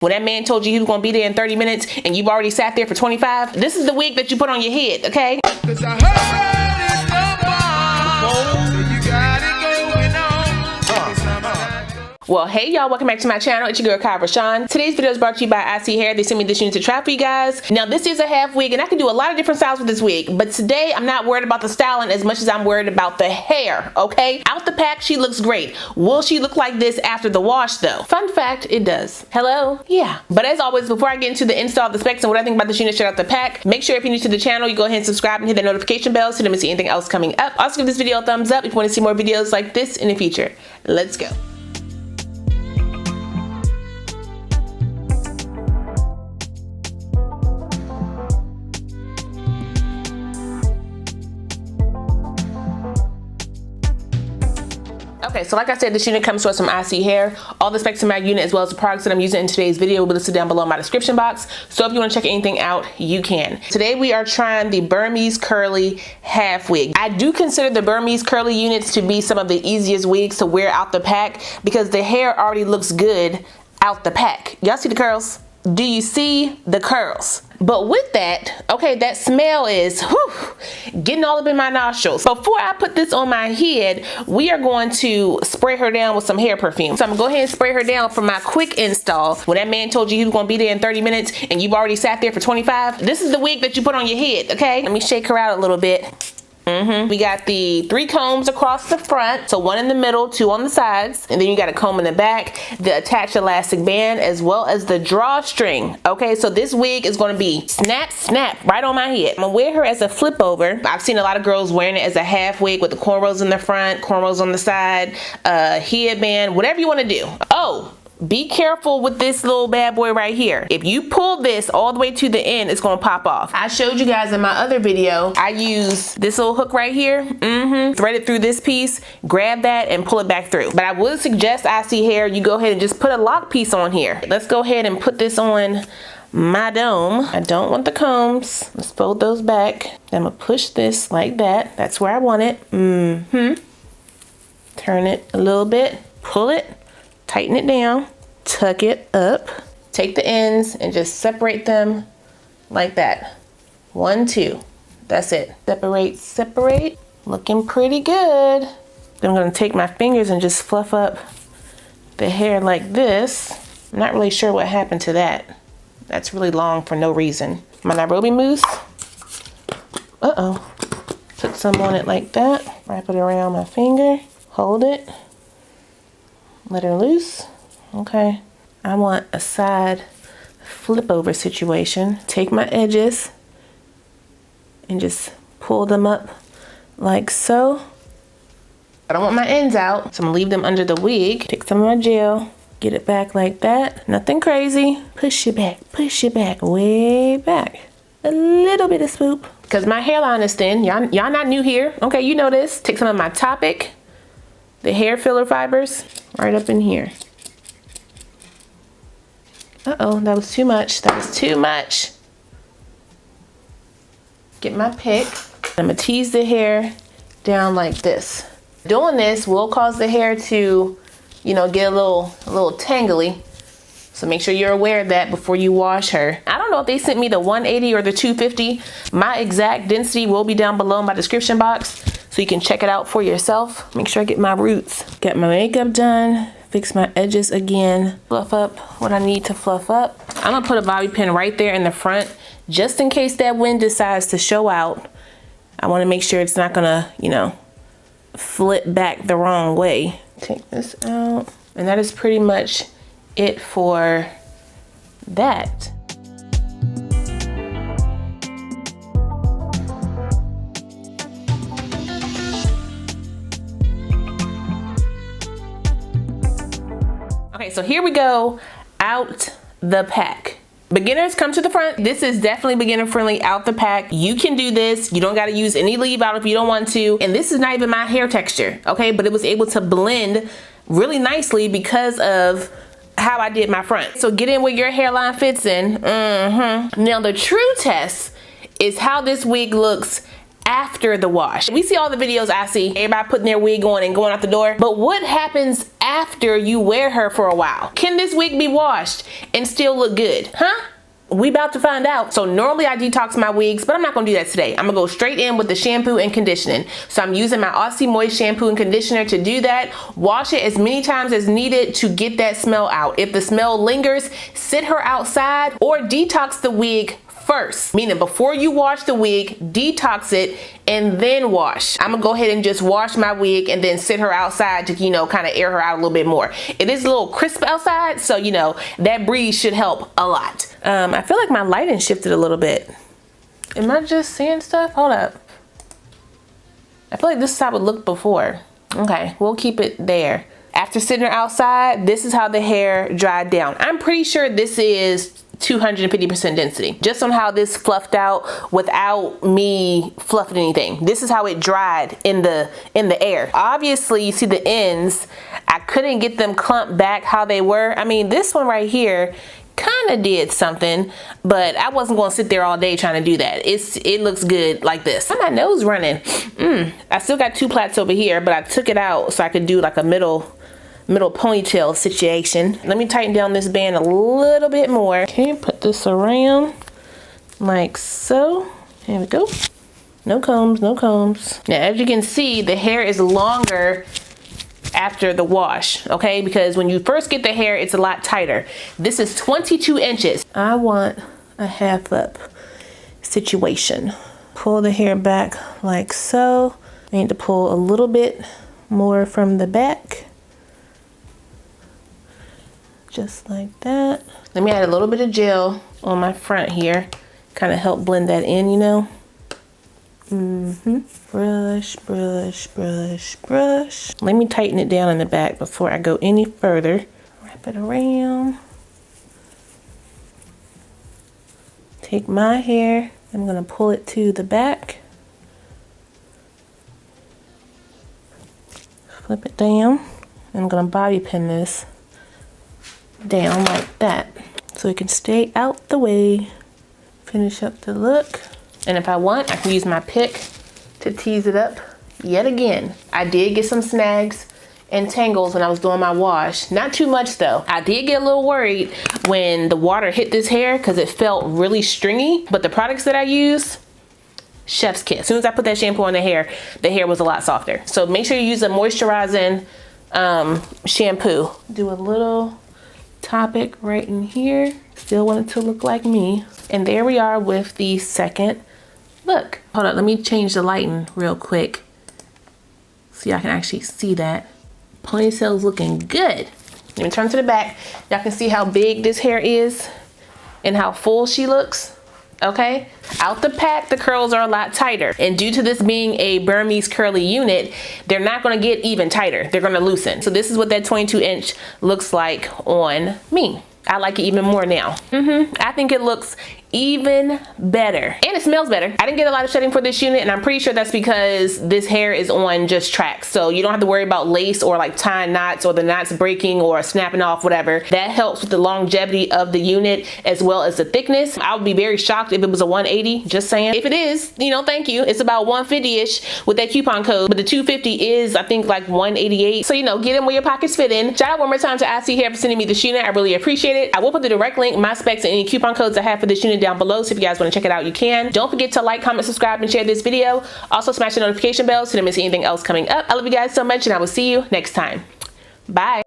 When that man told you he was gonna be there in 30 minutes and you've already sat there for 25, this is the wig that you put on your head, okay? Cause I heard it's the you got it going on. Well, hey y'all, welcome back to my channel. It's your girl KIERASHON. Today's video is brought to you by ISEE Hair. They sent me this unit to try for you guys. Now this is a half wig and I can do a lot of different styles with this wig, but today I'm not worried about the styling as much as I'm worried about the hair, okay? Out the pack, she looks great. Will she look like this after the wash though? Fun fact, it does. Hello? Yeah. But as always, before I get into the install of the specs and what I think about this unit straight out the pack, make sure if you're new to the channel, you go ahead and subscribe and hit the notification bell so you don't miss anything else coming up. Also give this video a thumbs up if you want to see more videos like this in the future. Let's go. Okay, so like I said, this unit comes to us from ISEE Hair. All the specs of my unit as well as the products that I'm using in today's video will be listed down below in my description box. So if you want to check anything out, you can. Today we are trying the Burmese curly half wig. I do consider the Burmese curly units to be some of the easiest wigs to wear out the pack because the hair already looks good out the pack. Y'all see the curls? Do you see the curls? But with that, okay, that smell is getting all up in my nostrils. Before I put this on my head, we are going to spray her down with some hair perfume. So I'm gonna go ahead and spray her down for my quick install. When that man told you he was gonna be there in 30 minutes and you've already sat there for 25, this is the wig that you put on your head, okay? Let me shake her out a little bit. We got the 3 combs across the front, so 1 in the middle, 2 on the sides, and then you got a comb in the back, the attached elastic band, as well as the drawstring. Okay, so this wig is going to be snap, snap right on my head. I'm gonna wear her as a flip over. I've seen a lot of girls wearing it as a half wig with the cornrows in the front, cornrows on the side, headband, whatever you want to do. Oh, be careful with this little bad boy right here. If you pull this all the way to the end, it's gonna pop off. I showed you guys in my other video, I use this little hook right here, thread it through this piece, grab that and pull it back through. But I would suggest ISEE Hair, you go ahead and just put a lock piece on here. Let's go ahead and put this on my dome. I don't want the combs. Let's fold those back. I'm gonna push this like that. That's where I want it. Turn it a little bit, pull it, tighten it down, tuck it up, take the ends and just separate them like that. 1, 2, that's it. Separate, separate, looking pretty good. Then I'm gonna take my fingers and just fluff up the hair like this. I'm not really sure what happened to that. That's really long for no reason. My Nairobi mousse, put some on it like that, wrap it around my finger, hold it, let her loose. Okay, I want a side flip over situation. Take my edges and just pull them up like so. I don't want my ends out, so I'm gonna leave them under the wig. Take some of my gel, get it back like that. Nothing crazy. Push it back, way back. A little bit of swoop. Because my hairline is thin, y'all not new here. Okay, you know this. Take some of my Toppik, the hair filler fibers, right up in here. That was too much. That was too much. Get my pick. I'm gonna tease the hair down like this. Doing this will cause the hair to, you know, get a little tangly. So make sure you're aware of that before you wash her. I don't know if they sent me the 180 or the 250. My exact density will be down below in my description box, so you can check it out for yourself. Make sure I get my roots. Get my makeup done, fix my edges again, fluff up what I need to fluff up. I'm gonna put a bobby pin right there in the front, just in case that wind decides to show out. I wanna make sure it's not gonna, you know, flip back the wrong way. Take this out, and that is pretty much it for that. Okay, so here we go, out the pack. Beginners, come to the front. This is definitely beginner friendly out the pack. You can do this. You don't got to use any leave out if you don't want to. And this is not even my hair texture, okay? But it was able to blend really nicely because of how I did my front. So get in where your hairline fits in. Now the true test is how this wig looks after the wash. We see all the videos I see, everybody putting their wig on and going out the door, but what happens after you wear her for a while. Can this wig be washed and still look good? Huh? We about to find out. So normally I detox my wigs, but I'm not gonna do that today. I'm gonna go straight in with the shampoo and conditioning. So I'm using my Aussie Moist shampoo and conditioner to do that. Wash it as many times as needed to get that smell out. If the smell lingers, sit her outside or detox the wig first, meaning before you wash the wig, detox it and then wash. I'm gonna go ahead and just wash my wig and then sit her outside to, you know, kind of air her out a little bit more. It is a little crisp outside, so you know that breeze should help a lot. I feel like my lighting shifted a little bit. Am I just seeing stuff? Hold up. I feel like this is how it looked before. Okay, we'll keep it there. After sitting her outside, this is how the hair dried down. I'm pretty sure this is 250% density, just on how this fluffed out without me fluffing anything. This is how it dried in the air. Obviously you see the ends, I couldn't get them clumped back how they were. I mean, this one right here kind of did something, but I wasn't going to sit there all day trying to do that. It looks good like this. Why my nose running? I still got 2 plaits over here, but I took it out so I could do like a middle ponytail situation. Let me tighten down this band a little bit more. Okay, put this around like so. There we go. No combs, no combs. Now, as you can see, the hair is longer after the wash, okay? Because when you first get the hair, it's a lot tighter. This is 22 inches. I want a half up situation. Pull the hair back like so. I need to pull a little bit more from the back. Just like that. Let me add a little bit of gel on my front here. Kind of help blend that in, you know. Brush, brush, brush, brush. Let me tighten it down in the back before I go any further. Wrap it around. Take my hair. I'm gonna pull it to the back. Flip it down. I'm gonna bobby pin this down like that so it can stay out the way. Finish up the look, and if I want, I can use my pick to tease it up yet again. I did get some snags and tangles when I was doing my wash. Not too much though. I did get a little worried when the water hit this hair because it felt really stringy, but the products that I use, chef's kiss. As soon as I put that shampoo on the hair was a lot softer. So make sure you use a moisturizing shampoo. Do a little Toppik right in here. Still want it to look like me. And there we are with the second look. Hold on, let me change the lighting real quick so y'all can actually see that. Ponytail's looking good. Let me turn to the back. Y'all can see how big this hair is and how full she looks. Okay, out the pack, the curls are a lot tighter, and due to this being a Burmese curly unit, they're not going to get even tighter. They're going to loosen. So this is what that 22-inch looks like on me. I like it even more now. I think it looks even better, and it smells better. I didn't get a lot of shedding for this unit, and I'm pretty sure that's because this hair is on just tracks, so you don't have to worry about lace or like tying knots or the knots breaking or snapping off, whatever. That helps with the longevity of the unit as well as the thickness. I would be very shocked if it was a 180, just saying. If it is, you know, thank you. It's about 150-ish with that coupon code, but the 250 is, I think, like 188. So, you know, get in where your pockets fit in. Shout out one more time to ISEE Hair for sending me this unit. I really appreciate it. I will put the direct link, my specs, and any coupon codes I have for this unit down below, so if you guys want to check it out, you can. Don't forget to like, comment, subscribe, and share this video. Also smash the notification bell so you don't miss anything else coming up. I love you guys so much, and I will see you next time. Bye.